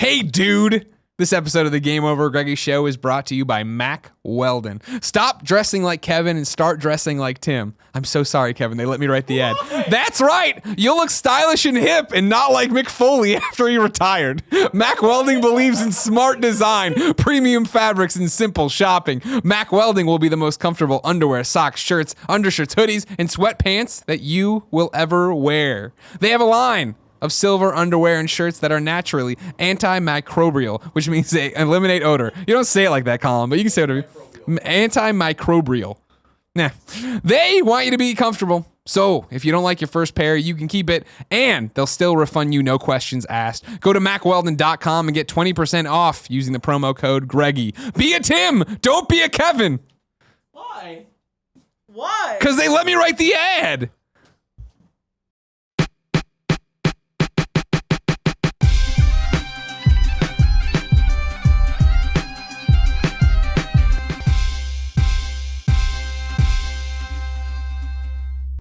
Hey, dude! This episode of the GameOverGreggy show is brought to you by Mac Weldon. Stop dressing like Kevin and start dressing like Tim. I'm so sorry, Kevin. They let me write the ad. That's right! You'll look stylish and hip and not like Mick Foley after he retired. Mac Welding believes in smart design, premium fabrics, and simple shopping. Mac Welding will be the most comfortable underwear, socks, shirts, undershirts, hoodies, and sweatpants that you will ever wear. They have a line of silver underwear and shirts that are naturally antimicrobial, which means they eliminate odor. You don't say it like that, Colin, but you can say whatever. Antimicrobial. Nah. They want you to be comfortable. So if you don't like your first pair, you can keep it, and they'll still refund you, no questions asked. Go to MacWeldon.com and get 20% off using the promo code Greggy. Be a Tim, don't be a Kevin. Why? Because they let me write the ad.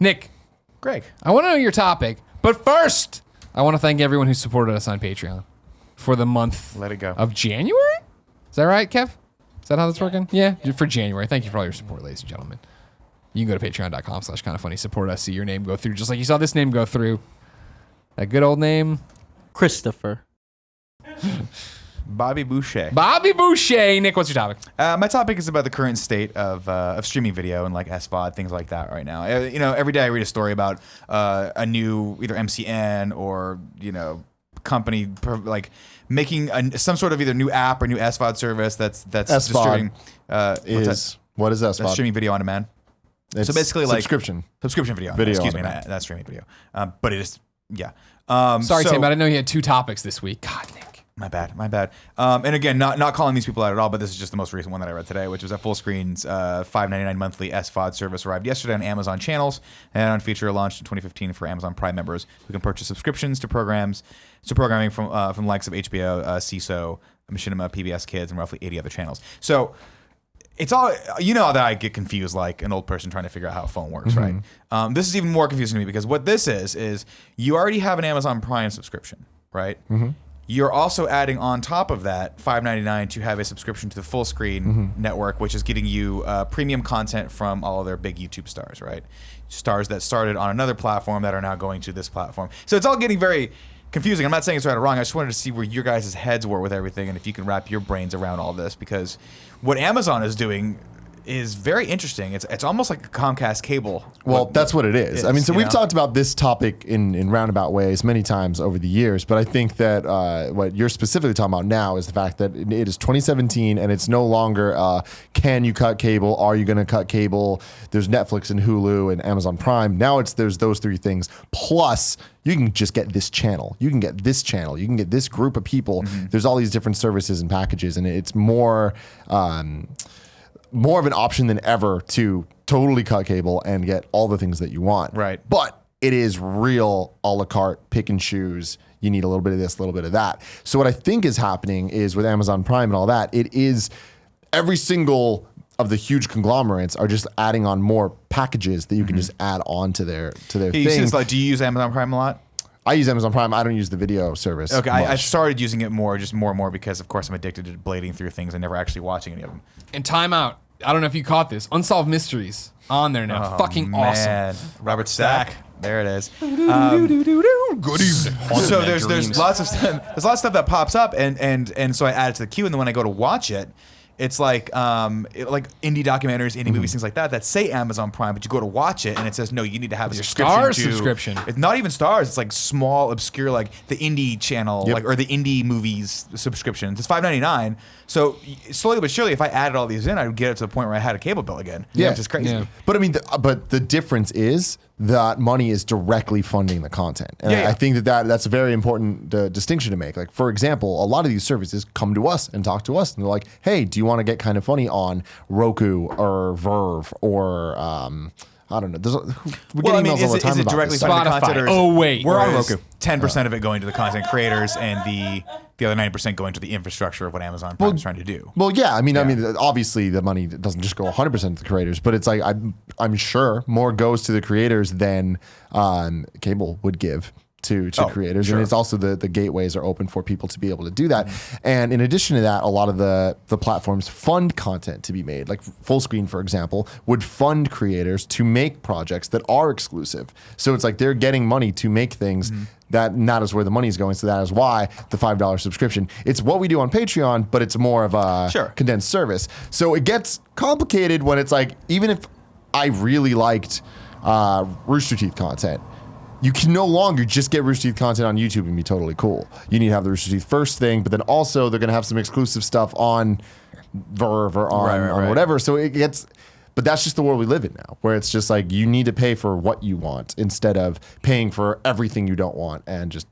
Nick, Greg, I want to know your topic, but first, I want to thank everyone who supported us on Patreon for the month Let it go. of January? Is that right, Kev? Is that how that's working? Yeah, for January. Thank you for all your support, ladies and gentlemen. You can go to patreon.com/kindafunny, support us, see your name go through, just like you saw this name go through. That good old name. Christopher. Bobby Boucher. Bobby Boucher. Nick, what's your topic? My topic is about the current state of streaming video and like SVOD, things like that right now. You know, every day I read a story about a new either MCN or, you know, company like making some sort of either new app or new SVOD service that's SVOD distributing. What is SVOD? That's streaming video on demand. It's so basically like subscription video. Video Excuse on me, demand. not streaming video. But it is, yeah. Sorry, so, Tim, I didn't know you had two topics this week. God, Nick. My bad. And again, not calling these people out at all, but this is just the most recent one that I read today, which was that Fullscreen's $5.99 monthly SVOD service arrived yesterday on Amazon channels and on feature launched in 2015 for Amazon Prime members who can purchase subscriptions to programming from the likes of HBO, CISO, Machinima, PBS Kids, and roughly 80 other channels. So it's all, you know, that I get confused like an old person trying to figure out how a phone works, right? This is even more confusing to me because what this is you already have an Amazon Prime subscription, right? You're also adding on top of that $5.99 to have a subscription to the Fullscreen network, which is getting you premium content from all of their big YouTube stars, right? Stars that started on another platform that are now going to this platform. So it's all getting very confusing. I'm not saying it's right or wrong. I just wanted to see where your guys' heads were with everything and if you can wrap your brains around all this, because what Amazon is doing is very interesting. It's almost like a Comcast cable. Well, that's what it is. I mean, so we've talked about this topic in roundabout ways many times over the years, but I think that what you're specifically talking about now is the fact that it is 2017 and it's no longer can you cut cable? Are you going to cut cable? There's Netflix and Hulu and Amazon Prime. Now there's those three things. Plus, you can just get this channel. You can get this channel. You can get this group of people. There's all these different services and packages, and it's more of an option than ever to totally cut cable and get all the things that you want. Right. But it is real a la carte, pick and choose. You need a little bit of this, a little bit of that. So what I think is happening is with Amazon Prime and all that, it is every single of the huge conglomerates are just adding on more packages that you can just add on to their thing. Like, do you use Amazon Prime a lot? I use Amazon Prime. I don't use the video service. Okay, I started using it more and more because, of course, I'm addicted to blading through things and never actually watching any of them. And timeout. I don't know if you caught this. Unsolved Mysteries on there now. Fucking awesome. Robert Stack. There it is. Good evening. So there's lots of stuff that pops up, and so I add it to the queue, and then when I go to watch it, it's like indie documentaries, indie movies, things like that say Amazon Prime, but you go to watch it and it says no, you need to have a subscription. It's not even Stars. It's like small, obscure, like the indie channel, or the indie movies subscription. It's $5.99. So slowly but surely, if I added all these in, I would get it to the point where I had a cable bill again. Yeah, which is crazy. Yeah. But I mean, but the difference is that money is directly funding the content. And I think that's a very important distinction to make. Like, for example, a lot of these services come to us and talk to us, and they're like, hey, do you want to get Kind of Funny on Roku or Verve or I don't know. We're getting emails all the time is it about directly this. funding the content? Or Oh, wait. We're on Roku. 10% of it going to the content creators and the other 90% going to the infrastructure of what Amazon Prime is trying to do. Well, yeah. I mean, obviously the money doesn't just go 100% to the creators, but it's like I'm sure more goes to the creators than cable would give. to creators. Sure. And it's also the gateways are open for people to be able to do that. And in addition to that, a lot of the platforms fund content to be made. Like Fullscreen, for example, would fund creators to make projects that are exclusive. So it's like they're getting money to make things that is where the money is going. So that is why the $5 subscription. It's what we do on Patreon, but it's more of a condensed service. So it gets complicated when it's like, even if I really liked Rooster Teeth content, you can no longer just get Rooster Teeth content on YouTube and be totally cool. You need to have the Rooster Teeth first thing, but then also they're going to have some exclusive stuff on Verve or on whatever. So it gets, but that's just the world we live in now, where it's just like you need to pay for what you want instead of paying for everything you don't want and just,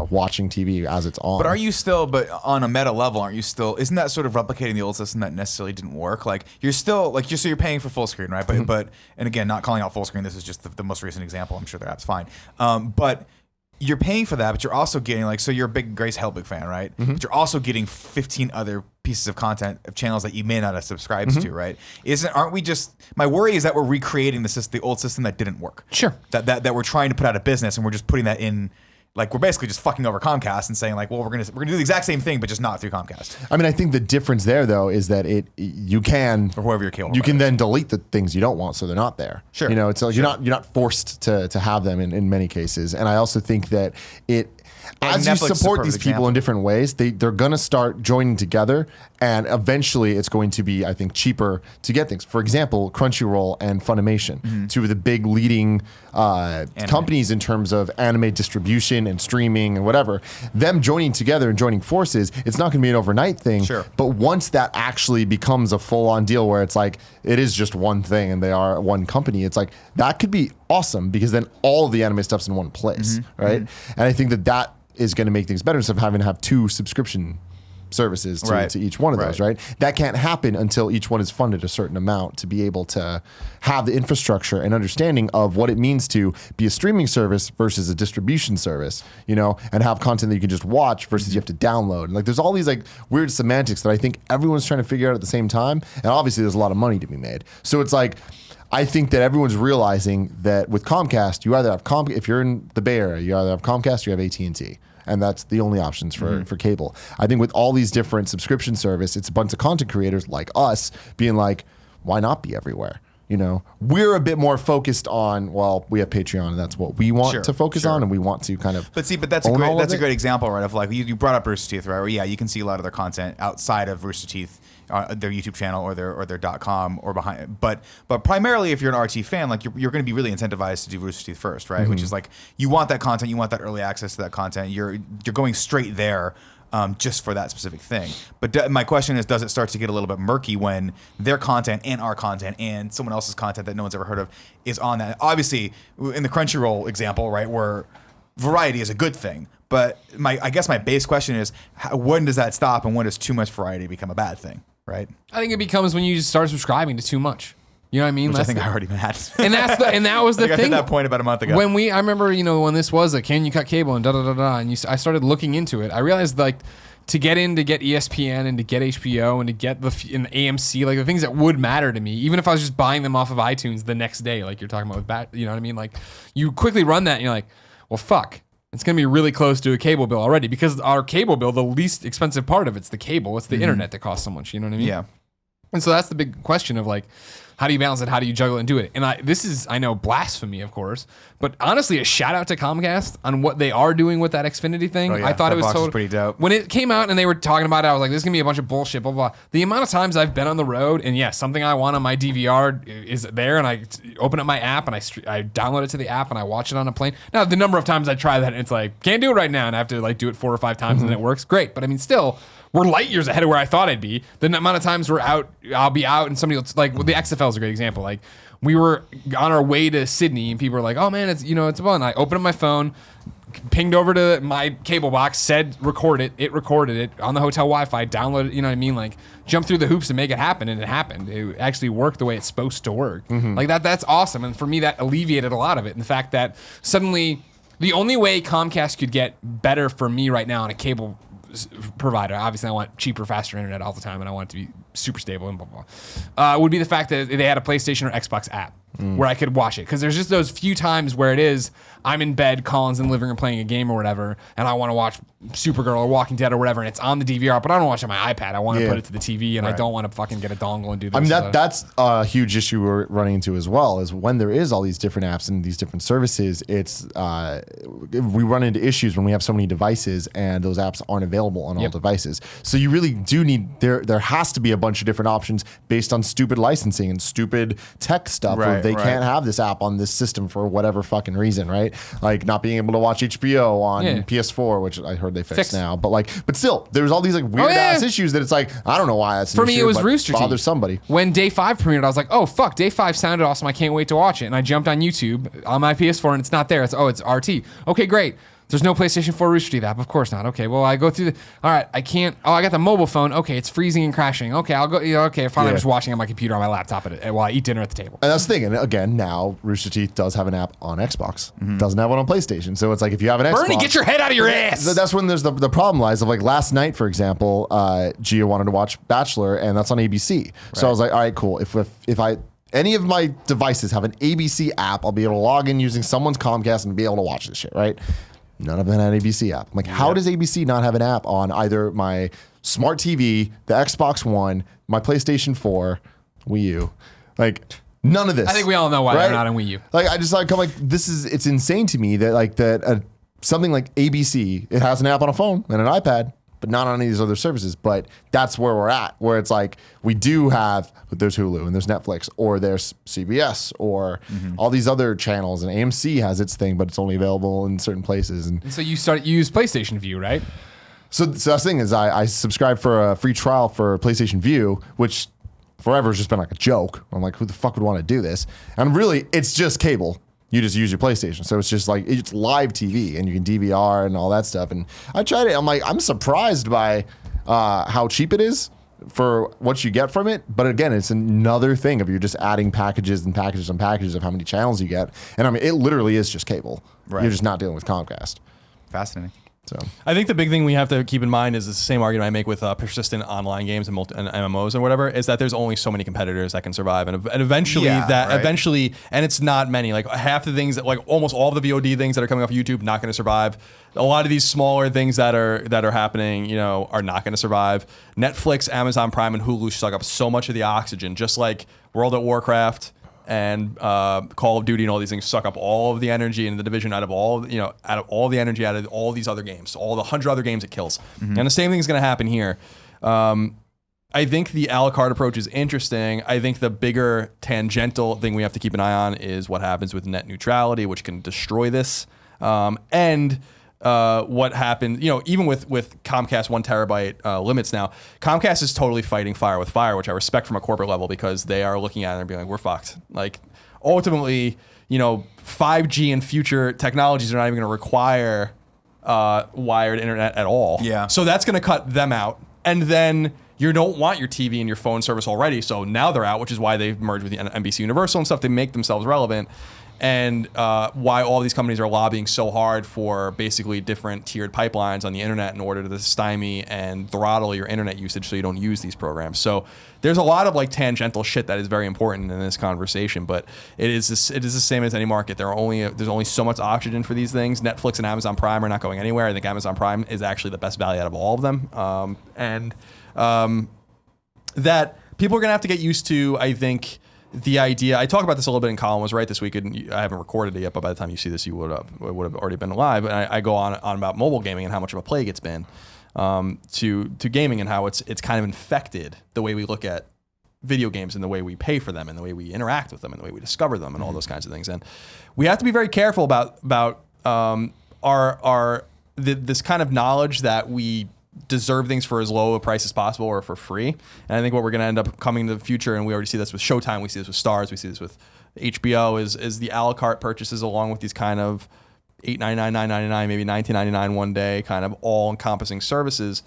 watching TV as it's on. But are you still, but on a meta level, aren't you still, isn't that sort of replicating the old system that necessarily didn't work? Like you're still, like so you're paying for full screen, right? But and again, not calling out full screen, this is just the most recent example. I'm sure their app's fine. But you're paying for that, but you're also getting so you're a big Grace Helbig fan, right? But you're also getting 15 other pieces of content of channels that you may not have subscribed to, right? Aren't we just, my worry is that we're recreating the old system that didn't work. Sure. That we're trying to put out of business and we're just putting that in. Like we're basically just fucking over Comcast and saying like, well, we're gonna do the exact same thing, but just not through Comcast. I mean, I think the difference there though is that you can, or whoever your cable you can then delete the things you don't want, so they're not there. Sure. It's like you're not forced to have them in many cases. And I also think that as you support these people in different ways, they're going to start joining together, and eventually it's going to be, I think, cheaper to get things. For example, Crunchyroll and Funimation, two of the big leading companies in terms of anime distribution and streaming and whatever. Them joining together and joining forces, it's not going to be an overnight thing. Sure. But once that actually becomes a full-on deal where it's like it is just one thing and they are one company, it's like that could be awesome because then all of the anime stuff's in one place, right? And I think that is going to make things better instead of having to have two subscription services to each one of those, right? That can't happen until each one is funded a certain amount to be able to have the infrastructure and understanding of what it means to be a streaming service versus a distribution service, and have content that you can just watch versus you have to download. And like there's all these like weird semantics that I think everyone's trying to figure out at the same time. And obviously there's a lot of money to be made. So it's like, I think that everyone's realizing that with Comcast, you either have if you're in the Bay Area, you either have Comcast or you have AT&T. And that's the only options for cable. I think with all these different subscription service, it's a bunch of content creators like us being like, why not be everywhere? We're a bit more focused on, we have Patreon and that's what we want to focus on, and we want to kind of. But that's a great example, right? Of like you brought up Rooster Teeth, right? Where you can see a lot of their content outside of Rooster Teeth, their YouTube channel or their .com or behind. But primarily, if you're an RT fan, like you're going to be really incentivized to do Rooster Teeth first, right? Which is like you want that content, you want that early access to that content. You're going straight there. Just for that specific thing. But my question is, does it start to get a little bit murky when their content and our content and someone else's content that no one's ever heard of is on that? Obviously, in the Crunchyroll example, right, where variety is a good thing. But I guess my base question is, when does that stop and when does too much variety become a bad thing, right? I think it becomes when you just start subscribing to too much. You know what I mean? Which I think I already had. And that was the thing. I hit that point about a month ago. I remember, when this was can you cut cable and and I started looking into it. I realized like to get ESPN and to get HBO and to get the AMC, like the things that would matter to me, even if I was just buying them off of iTunes the next day, like you're talking about with you know what I mean? Like you quickly run that and you're like, well, fuck. It's going to be really close to a cable bill already because our cable bill, the least expensive part of it's the cable. It's the internet that costs so much. You know what I mean? Yeah. And so that's the big question of like, how do you balance it? How do you juggle it and do it? And this is, I know, blasphemy, of course, but honestly, a shout out to Comcast on what they are doing with that Xfinity thing. I thought it was pretty dope. When it came out and they were talking about it, I was like, this is going to be a bunch of bullshit, blah, blah, blah. The amount of times I've been on the road and something I want on my DVR is there and I open up my app and I download it to the app and I watch it on a plane. Now, the number of times I try that and it's like, can't do it right now and I have to like do it 4 or 5 times and then it works. Great. But I mean, still, we're light years ahead of where I thought I'd be. The amount of times I'll be out and somebody else, like the XFL is a great example. Like we were on our way to Sydney and people were like, oh man, it's fun. I opened up my phone, pinged over to my cable box, said record it. It recorded it on the hotel Wi-Fi, downloaded it, you know what I mean? Like jump through the hoops to make it happen, and it happened. It actually worked the way it's supposed to work. Like that's awesome. And for me, that alleviated a lot of it. And the fact that suddenly the only way Comcast could get better for me right now on a cable provider, obviously I want cheaper, faster internet all the time and I want it to be super stable and blah, blah, would be the fact that they had a PlayStation or Xbox app. where I could watch it. Because there's just those few times where it is, I'm in bed, Colin's in the living room playing a game or whatever, and I want to watch Supergirl or Walking Dead or whatever, and it's on the DVR, but I don't watch it on my iPad. I want to put it to the TV, and I don't want to fucking get a dongle and do this. I mean, that's a huge issue we're running into as well, is when there is all these different apps and these different services, it's we run into issues when we have so many devices and those apps aren't available on all devices. So you really do need, there has to be a bunch of different options based on stupid licensing and stupid tech stuff where they can't have this app on this system for whatever fucking reason, right? Like not being able to watch HBO on PS4, which I heard they fixed now, but still, there's all these like weird ass issues that it's like, I don't know why that's an For me, issue, it was but Rooster Teeth. bothers somebody. When Day 5 premiered, I was like, oh, fuck, Day 5 sounded awesome. I can't wait to watch it. And I jumped on YouTube on my PS4 and it's not there. It's RT. Okay, great. There's no PlayStation 4 Rooster Teeth app. Of course not. Okay, well, I go through all right, I can't. Oh, I got the mobile phone. Okay, it's freezing and crashing. Okay, I'll go. Okay, fine. I'm just watching on my computer on my laptop while I eat dinner at the table. And that's the thing. And again, now Rooster Teeth does have an app on Xbox. Doesn't have one on PlayStation. So it's like if you have an Xbox. Bernie, get your head out of your ass. That's when there's the problem lies of like last night, for example, Gia wanted to watch Bachelor, and that's on ABC. So I was like, all right, cool. If any of my devices have an ABC app, I'll be able to log in using someone's Comcast and be able to watch this shit, right? None of them had an ABC app. I'm like, how does ABC not have an app on either my smart TV, the Xbox One, my PlayStation 4, Wii U? Like, none of this. I think we all know why they're not on Wii U. Like, I just like, I'm like, it's insane to me that like something like ABC, it has an app on a phone and an iPad, but not on any of these other services. But that's where we're at, where it's like we do have, but there's Hulu and there's Netflix or there's CBS or all these other channels, and AMC has its thing, but it's only available in certain places. And so you use PlayStation View, right? So that's the thing is I subscribed for a free trial for PlayStation View, which forever has just been like a joke. I'm like, who the fuck would want to do this? And really, it's just cable. You just use your PlayStation. So it's just like, it's live TV and you can DVR and all that stuff. And I tried it. I'm like, I'm surprised by how cheap it is for what you get from it. But again, it's another thing of you're just adding packages and packages and packages of how many channels you get. And I mean, it literally is just cable. Right. You're just not dealing with Comcast. Fascinating. So I think the big thing we have to keep in mind is the same argument I make with persistent online games and MMOs and whatever, is that there's only so many competitors that can survive, and eventually and it's not many. Like half the things that, like almost all of the VOD things that are coming off YouTube, not going to survive. A lot of these smaller things that are happening, are not going to survive. Netflix, Amazon Prime, and Hulu suck up so much of the oxygen, just like World at Warcraft and Call of Duty and all these things suck up all of the energy and the division out of all the energy out of all these other games, all the 100 other games it kills. And the same thing is going to happen here. I think the a la carte approach is interesting. I think the bigger tangential thing we have to keep an eye on is what happens with net neutrality, which can destroy this. What happened, even with Comcast 1 terabyte limits now, Comcast is totally fighting fire with fire, which I respect from a corporate level, because they are looking at it and being like, we're fucked. Like ultimately, 5G and future technologies are not even going to require wired internet at all. Yeah. So that's going to cut them out. And then you don't want your TV and your phone service already. So now they're out, which is why they've merged with the NBC Universal and stuff to make themselves relevant. And why all these companies are lobbying so hard for basically different tiered pipelines on the internet in order to stymie and throttle your internet usage so you don't use these programs. So there's a lot of like tangential shit that is very important in this conversation, but it is the same as any market. There's only so much oxygen for these things. Netflix and Amazon Prime are not going anywhere. I think Amazon Prime is actually the best value out of all of them. That people are going to have to get used to, I think. The idea, I talk about this a little bit in Colin Was Right this week, and I haven't recorded it yet, but by the time you see this, you would have already been live. And I go on about mobile gaming and how much of a plague it's been to gaming, and how it's kind of infected the way we look at video games and the way we pay for them and the way we interact with them and the way we discover them and all those kinds of things. And we have to be very careful about this kind of knowledge that we deserve things for as low a price as possible or for free. And I think what we're going to end up coming in the future, and we already see this with Showtime, we see this with Starz, we see this with HBO, is the a la carte purchases along with these kind of $8.99, $9.99, maybe $19.99 one day kind of all-encompassing services,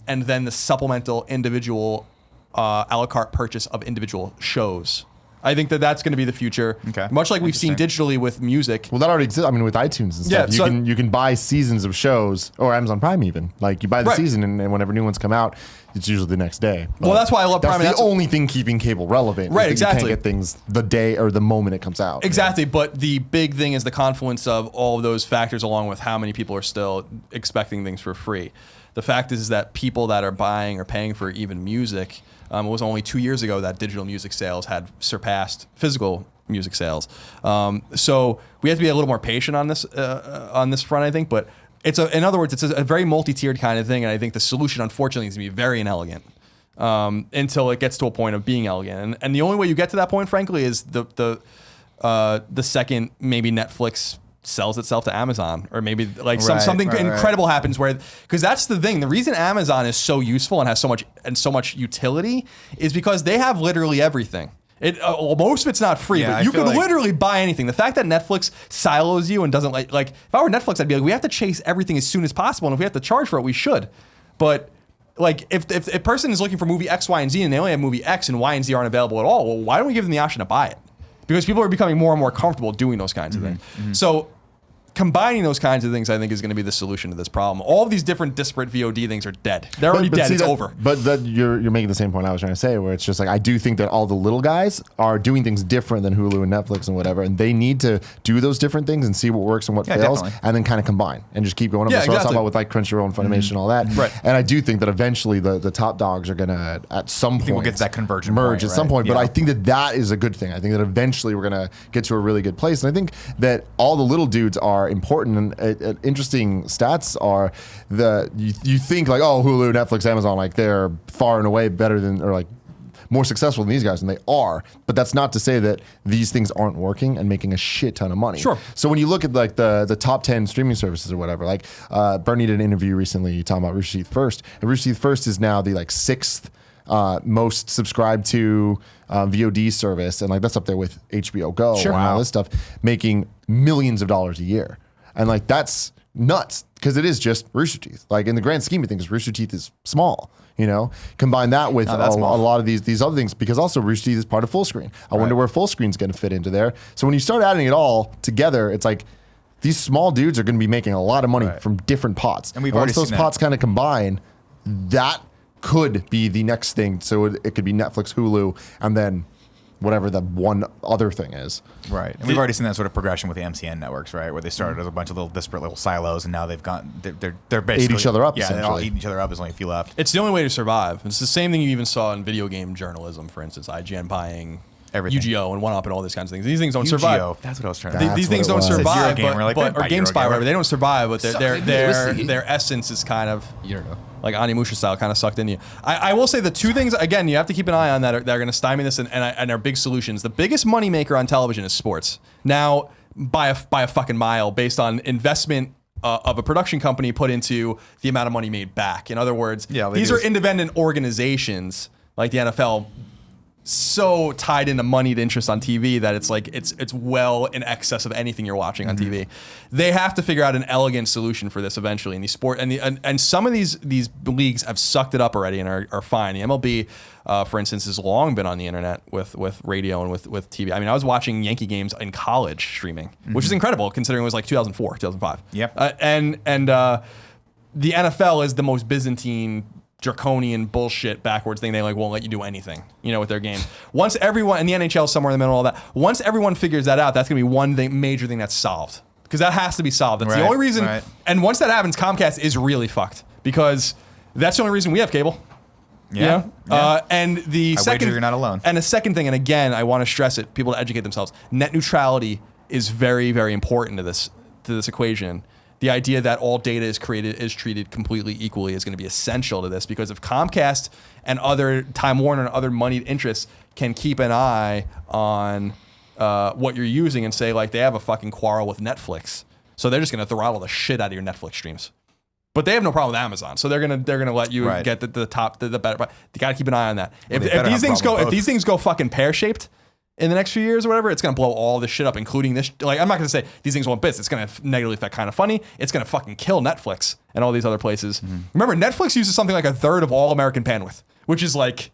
and then the supplemental individual a la carte purchase of individual shows. I think that that's going to be the future. Okay. Much like we've seen digitally with music. Well, that already exists. I mean, with iTunes and stuff, you can buy seasons of shows, or Amazon Prime even. Like you buy the season, and whenever new ones come out, it's usually the next day. Well, that's why I love Prime. That's the only thing keeping cable relevant. Right, is that exactly. You can't get things the day or the moment it comes out. Exactly, but the big thing is the confluence of all of those factors, along with how many people are still expecting things for free. The fact is that people that are buying or paying for even music, it was only 2 years ago that digital music sales had surpassed physical music sales. So we have to be a little more patient on this front, I think. But in other words, it's a very multi-tiered kind of thing, and I think the solution, unfortunately, is going to be very inelegant until it gets to a point of being elegant. And the only way you get to that point, frankly, is the second maybe Netflix sells itself to Amazon, or maybe like something incredible happens where, because that's the thing. The reason Amazon is so useful and has so much utility is because they have literally everything. Most of it's not free, but you can literally buy anything. The fact that Netflix silos you and doesn't like if I were Netflix, I'd be like, we have to chase everything as soon as possible, and if we have to charge for it, we should. But like if a person is looking for movie X, Y, and Z, and they only have movie X and Y and Z aren't available at all, well, why don't we give them the option to buy it? Because people are becoming more and more comfortable doing those kinds of things. Mm-hmm. So combining those kinds of things, I think, is going to be the solution to this problem. All of these different disparate VOD things are dead. They're already dead. It's over. But you're making the same point I was trying to say, where it's just like, I do think that all the little guys are doing things different than Hulu and Netflix and whatever, and they need to do those different things and see what works and what fails, and then kind of combine and just keep going. That's what I was talking about with like Crunchyroll and Funimation and all that. Right. And I do think that eventually the top dogs are going to, at some point, we'll get to that convergent merge point, at some point. Yeah. But I think that is a good thing. I think that eventually we're going to get to a really good place. And I think that all the little dudes are important. And interesting stats are you think like, oh, Hulu, Netflix, Amazon, like they're far and away better than, or like more successful than these guys, and they are. But that's not to say that these things aren't working and making a shit ton of money. Sure. So when you look at like the top 10 streaming services or whatever, like Bernie did an interview recently talking about Rooster Teeth First, and Rooster Teeth First is now the like sixth most subscribed to VOD service, and like that's up there with HBO Go and all this stuff, making millions of dollars a year. And like that's nuts, because it is just Rooster Teeth. Like in the grand scheme of things, Rooster Teeth is small. You know, combine that with a lot of these other things, because also Rooster Teeth is part of full screen. I wonder where full screen's going to fit into there. So when you start adding it all together, it's like these small dudes are going to be making a lot of money from different pots. And once those pots kind of combine, that could be the next thing. So it could be Netflix, Hulu, and then whatever the one other thing is. Right. And we've already seen that sort of progression with the MCN networks, right? Where they started as a bunch of little disparate little silos, and now they've they're basically eat each other up. Yeah, they're all eating each other up. There's only a few left. It's the only way to survive. It's the same thing you even saw in video game journalism, for instance, IGN buying everything. UGO and 1UP and all these kinds of things. These things don't survive. That's what I was trying to These things don't survive, or GameSpy, whatever. They don't survive, but their essence is kind of, like Animusha style, kind of sucked in you. I will say the two things, again, you have to keep an eye on that are going to stymie this and are big solutions. The biggest moneymaker on television is sports. Now, by a fucking mile, based on investment of a production company put into the amount of money made back. In other words, these are independent organizations like the NFL, so tied into moneyed interest on TV that it's like it's well in excess of anything you're watching on TV. They have to figure out an elegant solution for this eventually. And and some of these leagues have sucked it up already and are fine. The MLB, for instance, has long been on the internet with radio and with TV. I mean, I was watching Yankee games in college streaming, which is incredible considering it was like 2004, 2005. Yep. And the NFL is the most Byzantine, draconian bullshit backwards thing. They like won't let you do anything, with their game. Once everyone, and the NHL is somewhere in the middle of all that, once everyone figures that out, that's gonna be one major thing that's solved, because that has to be solved. That's the only reason. And once that happens, Comcast is really fucked, because that's the only reason we have cable. And the second, you're not alone. And the second thing, and again, I want to stress it, people to educate themselves. Net neutrality is very, very important to this equation. The idea that all data is treated completely equally is going to be essential to this, because if Comcast and other Time Warner and other moneyed interests can keep an eye on what you're using and say like they have a fucking quarrel with Netflix, so they're just going to throttle the shit out of your Netflix streams. But they have no problem with Amazon, so they're gonna let you get the top, the better. But you got to keep an eye on that. If these things go fucking pear shaped in the next few years or whatever, it's going to blow all this shit up, including this. Like, I'm not going to say these things won't bits. It's going to negatively affect Kind of Funny. It's going to fucking kill Netflix and all these other places. Remember, Netflix uses something like a third of all American bandwidth, which is like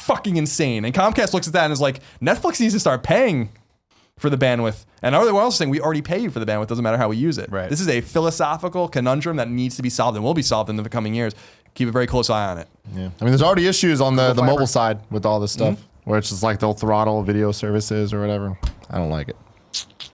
fucking insane. And Comcast looks at that and is like, Netflix needs to start paying for the bandwidth. And everyone else is saying we already pay you for the bandwidth. Doesn't matter how we use it. Right. This is a philosophical conundrum that needs to be solved and will be solved in the coming years. Keep a very close eye on it. Yeah. I mean, there's already issues on the mobile side with all this stuff, where it's just like they'll throttle video services or whatever. I don't like it.